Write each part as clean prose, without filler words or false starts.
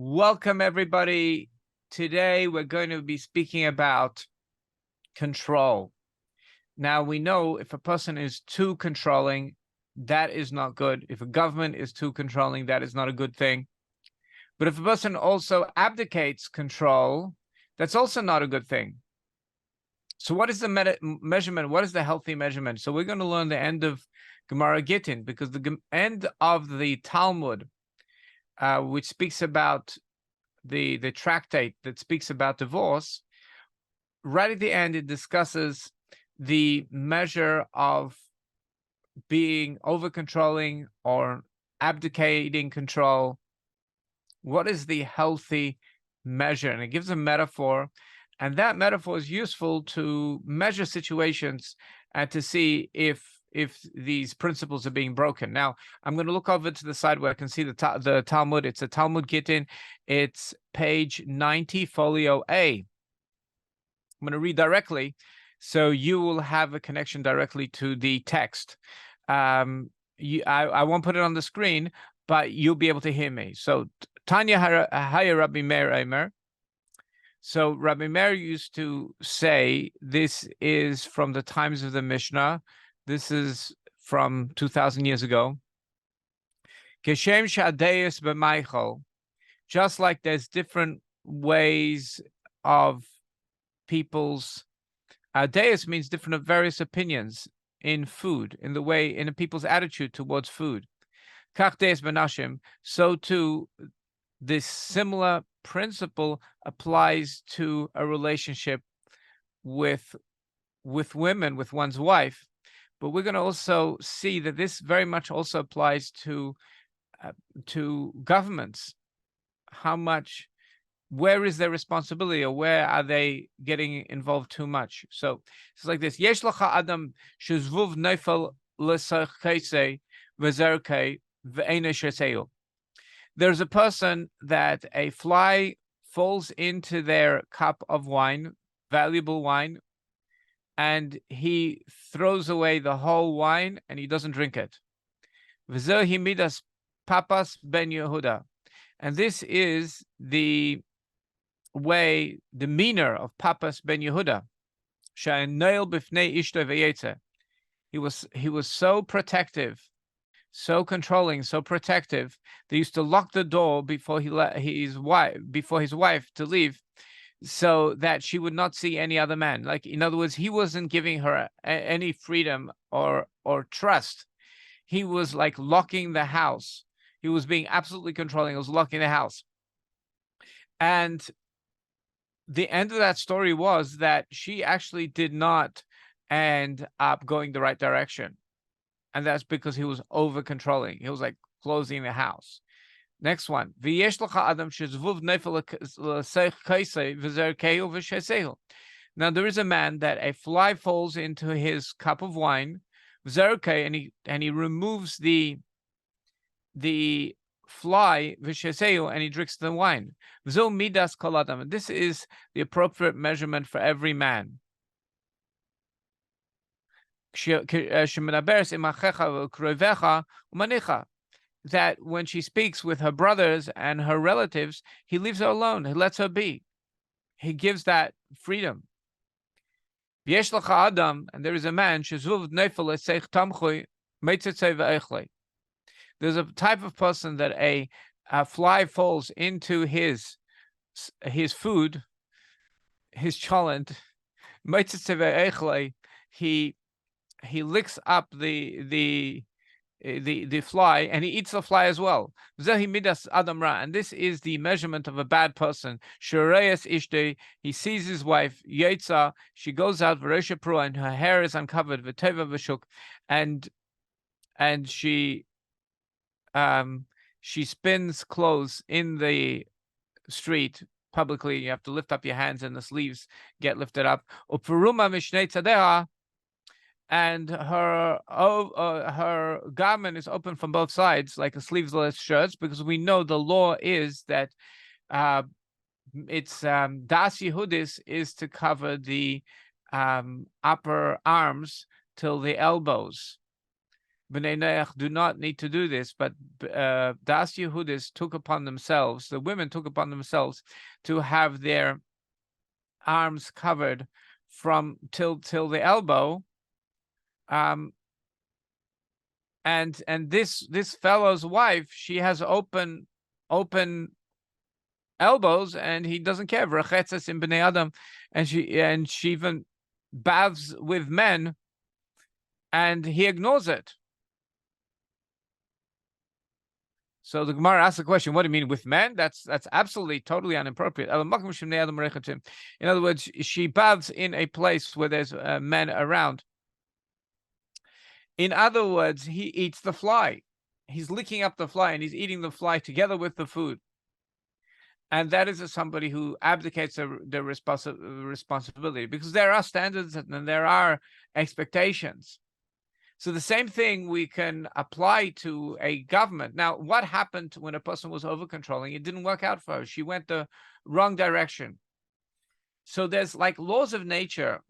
Welcome, everybody. Today, we're going to be speaking about control. Now, we know if a person is too controlling, that is not good. If a government is too controlling, that is not a good thing. But if a person also abdicates control, that's also not a good thing. So what is the measurement? What is the healthy measurement? So we're going to learn the end of Gemara Gittin, because the end of the Talmud, which speaks about the tractate that speaks about divorce, right at the end, it discusses the measure of being over controlling or abdicating control. What is the healthy measure? And it gives a metaphor, and that metaphor is useful to measure situations and to see if these principles are being broken. Now, I'm going to look over to the side where I can see the Talmud. It's a Talmud Gittin. It's page 90, folio A. I'm going to read directly, so you will have a connection directly to the text. I won't put it on the screen, but you'll be able to hear me. So, Tanya Haya Rabbi Meir Eimer. So Rabbi Meir used to say, this is from the times of the Mishnah. This is from 2,000 years ago. Keshem shadeis b'meichel, just like there's different ways of people's deis means different various opinions in food, in the way in people's attitude towards food. Kach deis b'nashim, so too this similar principle applies to a relationship with women, with one's wife. But we're going to also see that this very much also applies to governments. Where is their responsibility, or where are they getting involved too much? So it's like this: Yesh lacha adam shezvuv neifel l'sachese v'zerkei v'eina sheseu. There's a person that a fly falls into their cup of wine, valuable wine, and he throws away the whole wine and he doesn't drink it. V'zehi midas papas ben Yehuda. And this is the demeanor of Papas ben Yehuda. He was so protective, so controlling, so protective. They used to lock the door before his wife to leave, so that she would not see any other man. Like, in other words, he wasn't giving her any freedom or trust. He was like locking the house. He was being absolutely controlling. He was locking the house. And the end of that story was that she actually did not end up going the right direction. And that's because he was over controlling. He was like closing the house. Next one. Now there is a man that a fly falls into his cup of wine, and he removes the fly, and he drinks the wine. This is the appropriate measurement for every man. That when she speaks with her brothers and her relatives, he leaves her alone. He lets her be. He gives that freedom. And there is a man, there's a type of person that a fly falls into his food, his cholent. He licks up the fly, and he eats the fly as well. And this is the measurement of a bad person. He sees his wife, Yetza, she goes out, and her hair is uncovered, and she spins clothes in the street publicly. You have to lift up your hands, and the sleeves get lifted up. And her garment is open from both sides, like a sleeveless shirt, because we know the law is that it's das Yehudis is to cover the upper arms till the elbows. B'nai Noach do not need to do this, but Das Yehudis took upon themselves, the women took upon themselves to have their arms covered from till the elbow. And this fellow's wife, she has open elbows, and he doesn't care. V'rachetzes in b'nei Adam, and she even baths with men, and he ignores it. So the Gemara asks the question, what do you mean with men? That's absolutely totally inappropriate. In other words, she baths in a place where there's men around. In other words, he eats the fly. He's licking up the fly, and he's eating the fly together with the food. And that is somebody who abdicates their responsibility, because there are standards and there are expectations. So the same thing we can apply to a government. Now, what happened when a person was over-controlling? It didn't work out for her. She went the wrong direction. So there's like laws of nature.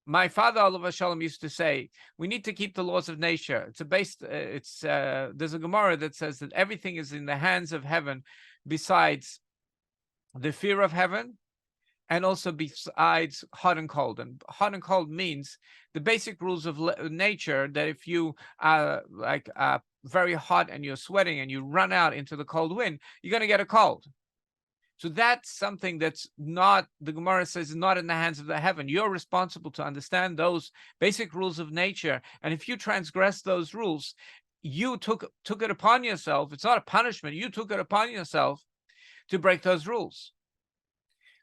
My father, Olav Shalom, used to say, we need to keep the laws of nature. There's a Gemara that says that everything is in the hands of heaven besides the fear of heaven, and also besides hot and cold. And hot and cold means the basic rules of nature, that if you are very hot and you're sweating and you run out into the cold wind, you're going to get a cold. So that's something that's not, the Gemara says, not in the hands of the heaven. You're responsible to understand those basic rules of nature. And if you transgress those rules, you took it upon yourself. It's not a punishment. You took it upon yourself to break those rules.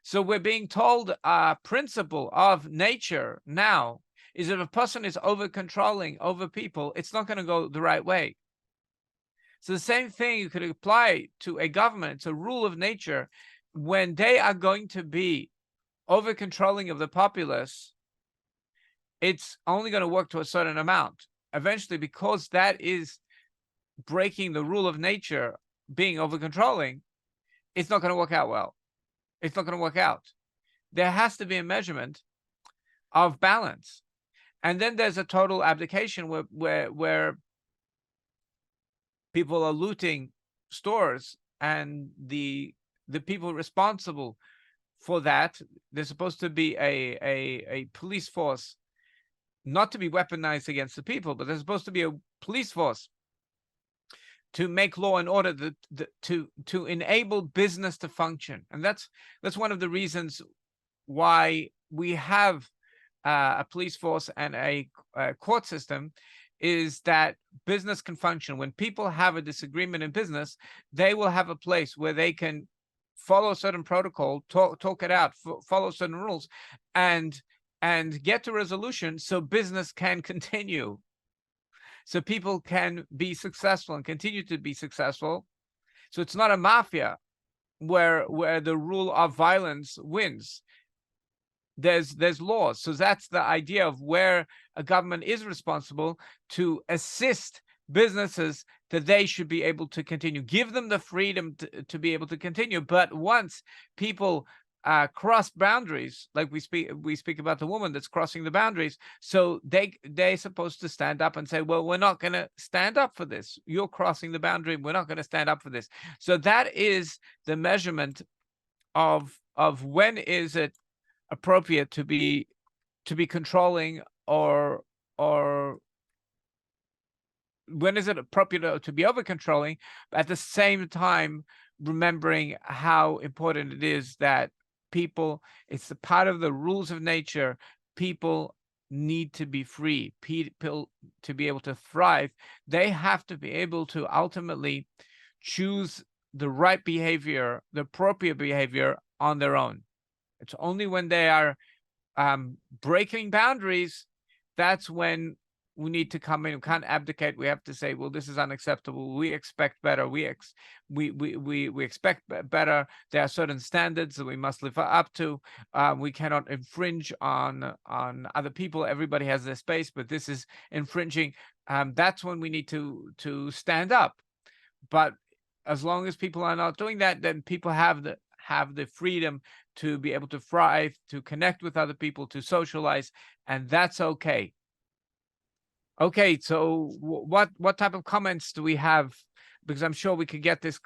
So we're being told a principle of nature now is if a person is over-controlling over people, it's not going to go the right way. So the same thing you could apply to a government. It's a rule of nature. When they are going to be over-controlling of the populace, it's only going to work to a certain amount. Eventually, because that is breaking the rule of nature, being over-controlling, it's not going to work out well. It's not going to work out. There has to be a measurement of balance. And then there's a total abdication where people are looting stores, and the people responsible for that, there's supposed to be a police force, not to be weaponized against the people, but there's supposed to be a police force to make law and order, to enable business to function. And that's one of the reasons why we have a police force and a court system, is that business can function. When people have a disagreement in business, they will have a place where they can follow a certain protocol, talk it out, follow certain rules, and get to resolution so business can continue. So people can be successful and continue to be successful. So it's not a mafia where the rule of violence wins. There's laws. So that's the idea of where a government is responsible to assist businesses, that they should be able to continue, give them the freedom to be able to continue. But once people cross boundaries, like we speak about the woman that's crossing the boundaries, so they're supposed to stand up and say, well, we're not going to stand up for this. You're crossing the boundary. We're not going to stand up for this. So that is the measurement of when is it appropriate to be controlling, or when is it appropriate to be over controlling, at the same time remembering how important it is that people, it's a part of the rules of nature. People need to be free. People, to be able to thrive, they have to be able to ultimately choose the right behavior, the appropriate behavior on their own. It's only when they are breaking boundaries, that's when we need to come in. We can't abdicate. We have to say, well, this is unacceptable. We expect better. We expect better. There are certain standards that we must live up to. We cannot infringe on other people. Everybody has their space, but this is infringing. That's when we need to stand up. But as long as people are not doing that, then people have the freedom to be able to thrive, to connect with other people, to socialize, and that's okay. Okay, so what type of comments do we have? Because I'm sure we could get this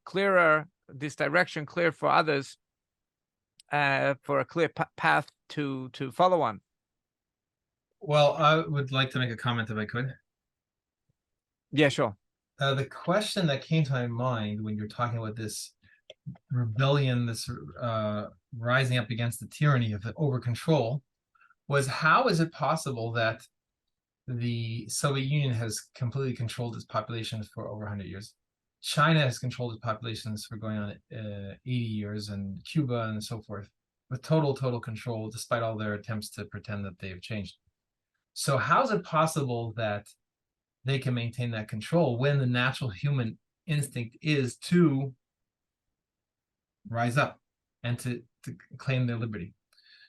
clearer, this direction clear for others, for a clear path to follow on. Well, I would like to make a comment if I could. Yeah, sure. The question that came to my mind when you're talking about this rebellion, this rising up against the tyranny of the over control, was how is it possible that the Soviet Union has completely controlled its population for over 100 years? China has controlled its populations for going on 80 years, and Cuba and so forth, with total control, despite all their attempts to pretend that they've changed. So how is it possible that they can maintain that control when the natural human instinct is to rise up and to claim their liberty?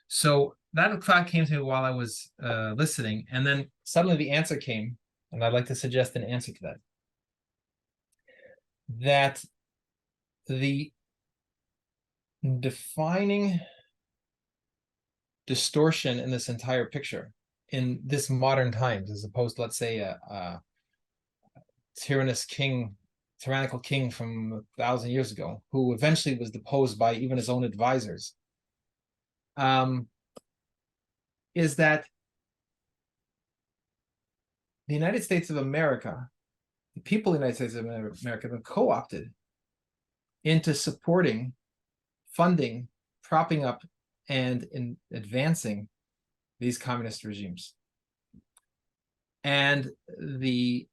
So that thought came to me while I was listening, and then suddenly the answer came, and I'd like to suggest an answer to that. That the defining distortion in this entire picture in this modern times, as opposed to, let's say, a tyrannical king from 1,000 years ago, who eventually was deposed by even his own advisors, is that the United States of America, the people of the United States of America, have been co-opted into supporting, funding, propping up, and in advancing these communist regimes. And the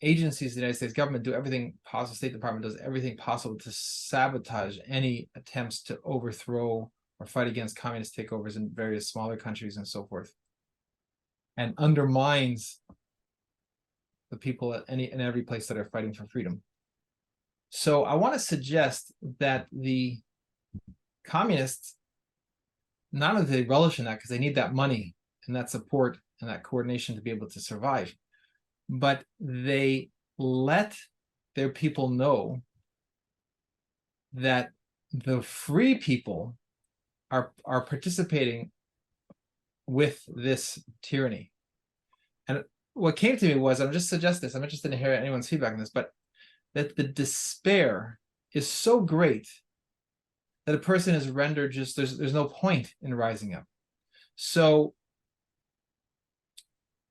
agencies of the United States government do everything possible, State Department does everything possible to sabotage any attempts to overthrow or fight against communist takeovers in various smaller countries and so forth, and undermines the people at any and every place that are fighting for freedom. So I want to suggest that the communists, not only do they relish in that because they need that money and that support and that coordination to be able to survive, but they let their people know that the free people are participating with this tyranny. And what came to me was, I'm just suggest this, I'm interested in hearing anyone's feedback on this, but that the despair is so great that a person is rendered just, there's no point in rising up. So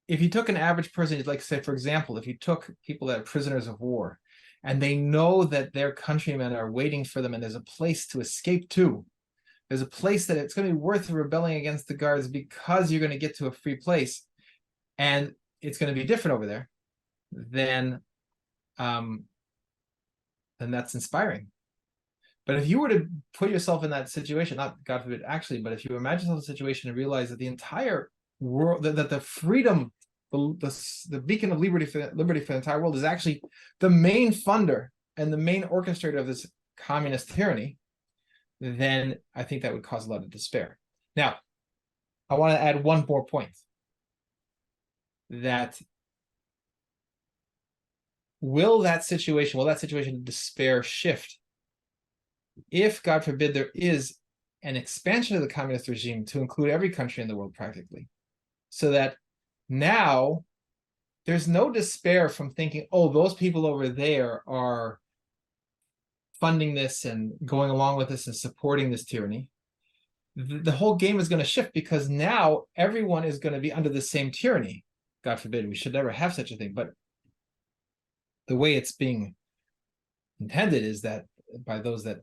if you took an average person, like say, for example, if you took people that are prisoners of war and they know that their countrymen are waiting for them and there's a place to escape to, there's a place that it's going to be worth rebelling against the guards because you're going to get to a free place and it's going to be different over there, then that's inspiring. But if you were to put yourself in that situation, not God forbid actually, but if you imagine yourself in a situation and realize that the entire world, that the freedom, the beacon of liberty for the entire world is actually the main funder and the main orchestrator of this communist tyranny, then I think that would cause a lot of despair. Now, I want to add one more point. That will that situation of despair shift if, God forbid, there is an expansion of the communist regime to include every country in the world practically, so that now there's no despair from thinking, oh, those people over there are funding this and going along with this and supporting this tyranny. The whole game is going to shift because now everyone is going to be under the same tyranny. God forbid, we should never have such a thing, but the way it's being intended is that by those that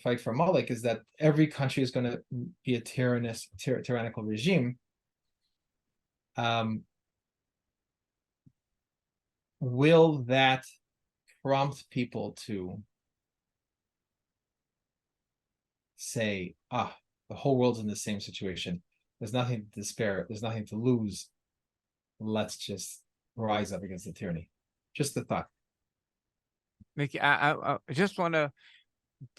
fight for Malik is that every country is going to be a tyrannical regime. Will that prompt people to say, the whole world's in the same situation. There's nothing to despair. There's nothing to lose. Let's just rise up against the tyranny. Just the thought. Mickey, I just want to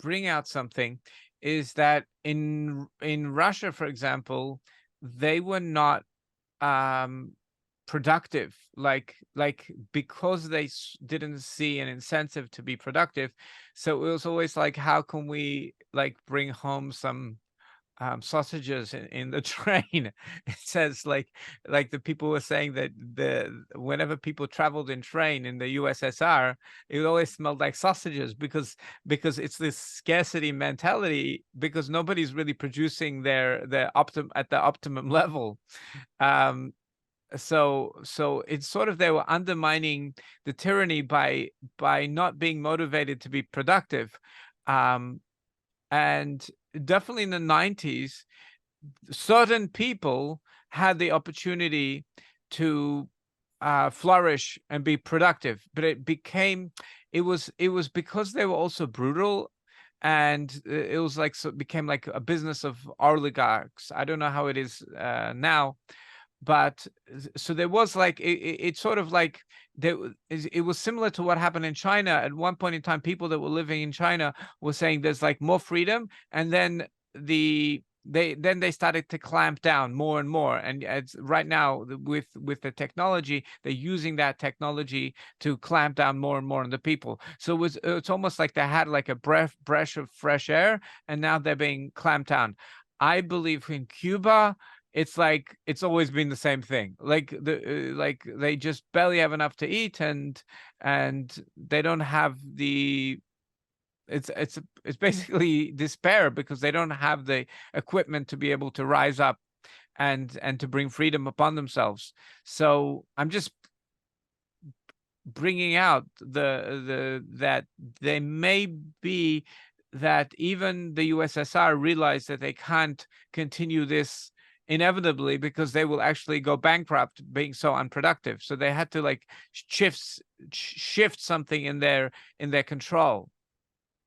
bring out something, is that in Russia, for example, they were not productive, like because they didn't see an incentive to be productive. So it was always like, how can we like bring home some sausages in the train. It says like the people were saying that whenever people traveled in train in the USSR, it always smelled like sausages because it's this scarcity mentality, because nobody's really producing their at the optimum level. Um, so it's sort of, they were undermining the tyranny by not being motivated to be productive. Um, and definitely in the 90s, certain people had the opportunity to flourish and be productive, but it was because they were also brutal, and it was like, so it became like a business of oligarchs. I don't know how it is now, but so there was like it's sort of like it was similar to what happened in China at one point in time. People that were living in China were saying there's like more freedom, and then they started to clamp down more and more, and it's right now with the technology, they're using that technology to clamp down more and more on the people. So it's almost like they had like a breath of fresh air, and now they're being clamped down. I believe in Cuba, it's like it's always been the same thing. Like like they just barely have enough to eat, and they don't have the it's basically despair, because they don't have the equipment to be able to rise up and to bring freedom upon themselves. So I'm just bringing out that they may be that even the USSR realized that they can't continue this inevitably, because they will actually go bankrupt being so unproductive. So they had to like shift something in their control,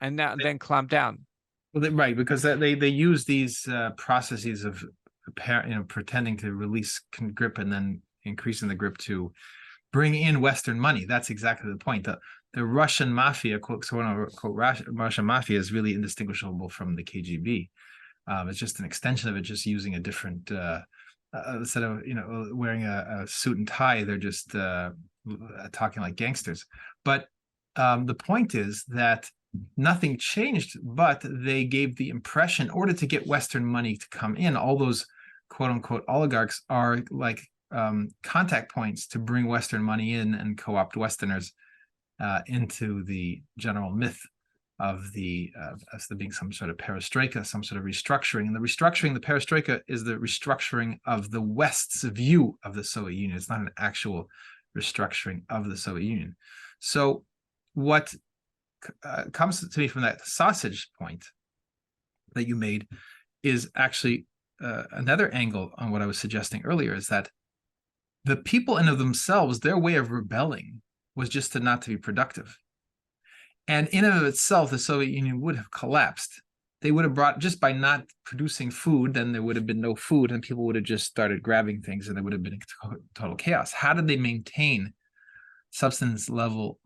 and now then clamp down. Well, right, because they use these processes of pretending to release grip and then increasing the grip to bring in Western money. That's exactly the point. The Russian mafia, quote Russian mafia, is really indistinguishable from the KGB. It's just an extension of it, just using a different instead of wearing a suit and tie, they're just talking like gangsters. But the point is that nothing changed, but they gave the impression, in order to get Western money to come in, all those quote unquote oligarchs are like contact points to bring Western money in and co-opt Westerners into the general myth of as there being some sort of perestroika, some sort of restructuring. And the perestroika is the restructuring of the West's view of the Soviet Union. It's not an actual restructuring of the Soviet Union. So what comes to me from that sausage point that you made is actually another angle on what I was suggesting earlier, is that the people in of themselves, their way of rebelling was just not to be productive. And in and of itself, the Soviet Union would have collapsed. They would have brought, just by not producing food, then there would have been no food, and people would have just started grabbing things, and there would have been total chaos. How did they maintain substance level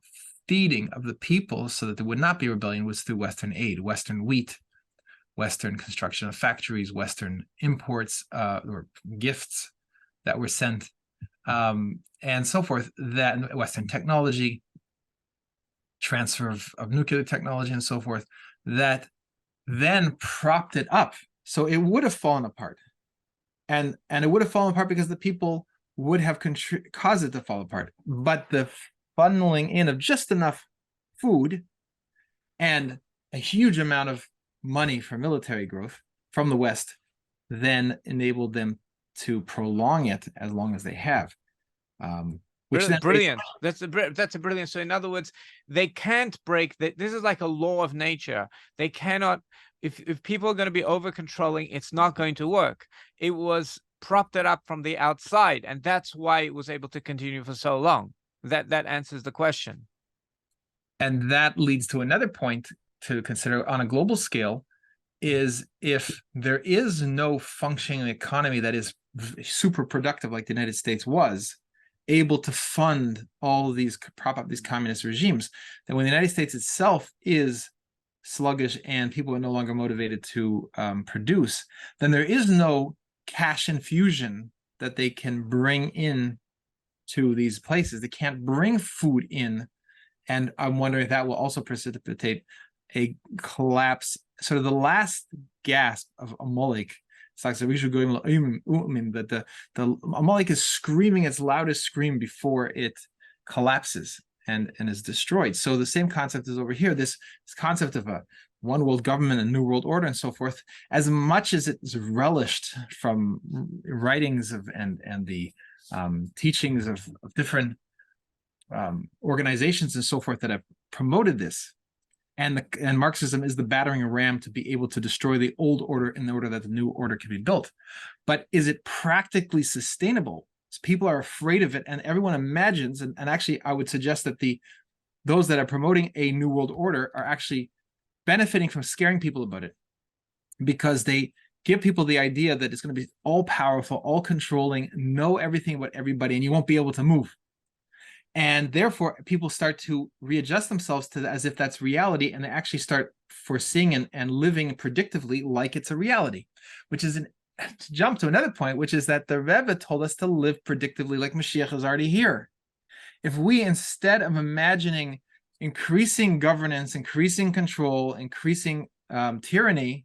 feeding of the people so that there would not be rebellion? Was through Western aid, Western wheat, Western construction of factories, Western imports or gifts that were sent, and so forth, that Western technology, transfer of nuclear technology and so forth, that then propped it up. So it would have fallen apart. And it would have fallen apart because the people would have caused it to fall apart. But the funneling in of just enough food and a huge amount of money for military growth from the West then enabled them to prolong it as long as they have. Which brilliant. That's a brilliant. So in other words, they can't break that. This is like a law of nature. They cannot. If people are going to be over controlling, it's not going to work. It was propped it up from the outside, and that's why it was able to continue for so long. That answers the question. And that leads to another point to consider on a global scale, is if there is no functioning economy that is super productive like the United States was, able to fund all of these, prop up these communist regimes, then when the United States itself is sluggish and people are no longer motivated to produce, then there is no cash infusion that they can bring in to these places. They can't bring food in. And I'm wondering if that will also precipitate a collapse, sort of the last gasp of Amalek. It's like that the Amalek is screaming its loudest scream before it collapses and is destroyed. So the same concept is over here. This concept of a one world government, a new world order, and so forth. As much as it is relished from writings of and the teachings of different organizations and so forth that have promoted this, and Marxism is the battering ram to be able to destroy the old order in order that the new order can be built. But is it practically sustainable? So people are afraid of it, and everyone imagines, and actually I would suggest that those that are promoting a new world order are actually benefiting from scaring people about it, because they give people the idea that it's going to be all powerful, all controlling, know everything about everybody, and you won't be able to move. And therefore, people start to readjust themselves to that as if that's reality, and they actually start foreseeing and living predictively like it's a reality, which is to jump to another point, which is that the Rebbe told us to live predictively like Mashiach is already here. If we, instead of imagining increasing governance, increasing control, increasing tyranny,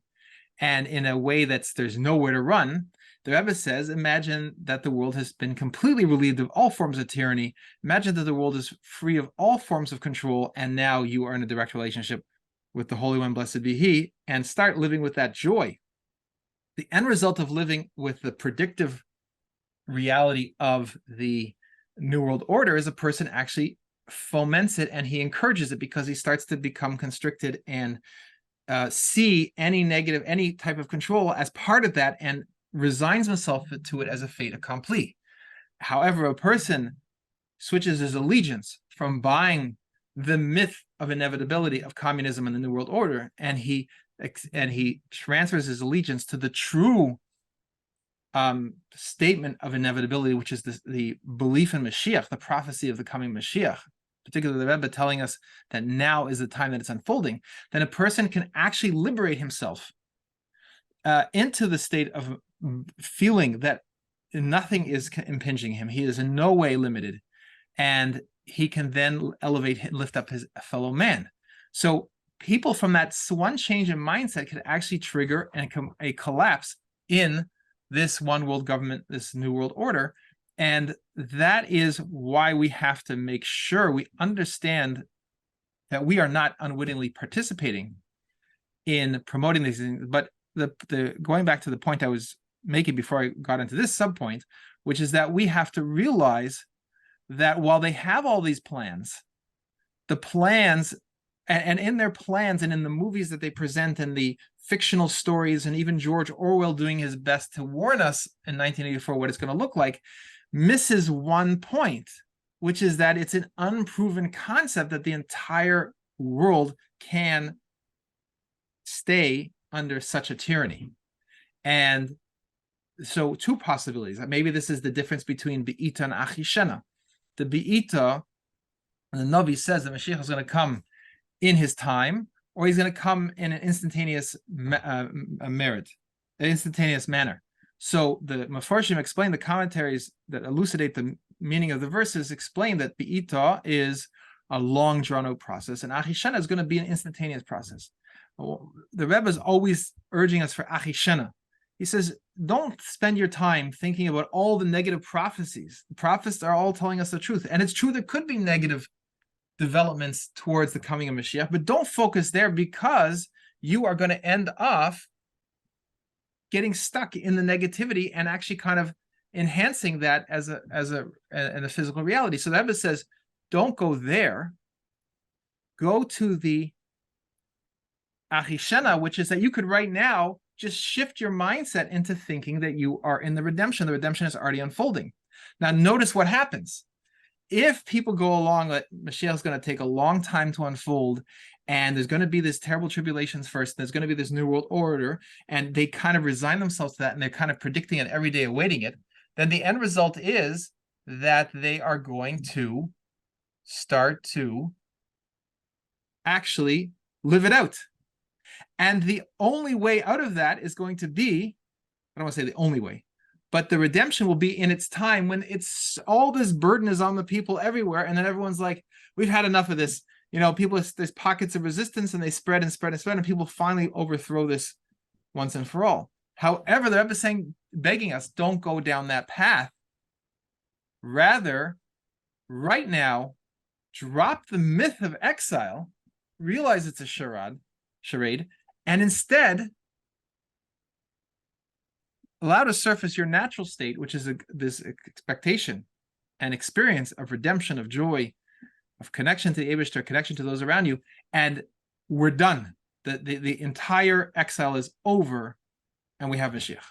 and in a way there's nowhere to run, the Rebbe says, imagine that the world has been completely relieved of all forms of tyranny. Imagine that the world is free of all forms of control, and now you are in a direct relationship with the Holy One, blessed be He, and start living with that joy. The end result of living with the predictive reality of the New World Order is a person actually foments it, and he encourages it, because he starts to become constricted and see any type of control as part of that, and resigns himself to it as a fait accompli. However, a person switches his allegiance from buying the myth of inevitability of communism and the New World Order, and he transfers his allegiance to the true statement of inevitability, which is the belief in Mashiach, the prophecy of the coming Mashiach, particularly the Rebbe telling us that now is the time that it's unfolding, then a person can actually liberate himself into the state of feeling that nothing is impinging him. He is in no way limited, and he can then lift up his fellow man. So people from that one change in mindset could actually trigger a collapse in this one world government, this new world order. And that is why we have to make sure we understand that we are not unwittingly participating in promoting these things. But the going back to the point I was making before I got into this subpoint, which is that we have to realize that while they have all these plans, the plans, and in their plans and in the movies that they present and the fictional stories, and even George Orwell doing his best to warn us in 1984 what it's going to look like, misses one point, which is that it's an unproven concept that the entire world can stay under such a tyranny. And so two possibilities. Maybe this is the difference between Be'ita and Achishena. The Be'ita, the Navi says that Mashiach is going to come in his time, or he's going to come in an instantaneous instantaneous manner. So the Mefarshim explain, the commentaries that elucidate the meaning of the verses explain that Be'ita is a long drawn-out process, and Achishena is going to be an instantaneous process. The Rebbe is always urging us for Achishena. He says, don't spend your time thinking about all the negative prophecies. The prophets are all telling us the truth. And it's true, there could be negative developments towards the coming of Mashiach, but don't focus there, because you are going to end up getting stuck in the negativity and actually kind of enhancing that as a physical reality. So the Rebbe says, don't go there. Go to the Achishena, which is that you could right now just shift your mindset into thinking that you are in the redemption. The redemption is already unfolding. Now, notice what happens. If people go along that Mashiach is going to take a long time to unfold, and there's going to be this terrible tribulations first, there's going to be this new world order, and they kind of resign themselves to that, and they're kind of predicting it every day, awaiting it, then the end result is that they are going to start to actually live it out. And the only way out of that is going to be, I don't want to say the only way, but the redemption will be in its time, when it's all this burden is on the people everywhere, and then everyone's like, we've had enough of this. people, there's pockets of resistance, and they spread and spread and spread, and people finally overthrow this once and for all. However, the Rebbe is saying, begging us, don't go down that path. Rather, right now, drop the myth of exile, realize it's a charade, and instead allow to surface your natural state, which is this expectation and experience of redemption, of joy, of connection to the Eibishter, connection to those around you, and we're done. The entire exile is over, and we have Mashiach.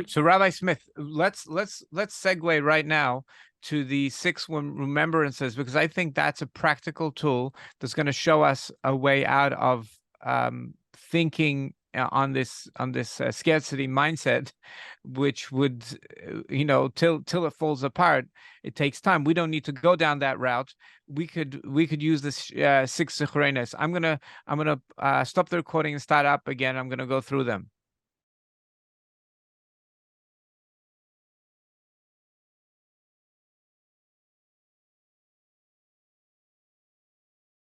So Rabbi Smith, let's segue right now to the 6 remembrances, because I think that's a practical tool that's going to show us a way out of thinking on this scarcity mindset, which would, till it falls apart. It takes time. We don't need to go down that route. We could use this 6 zichronos. I'm gonna stop the recording and start up again. I'm gonna go through them.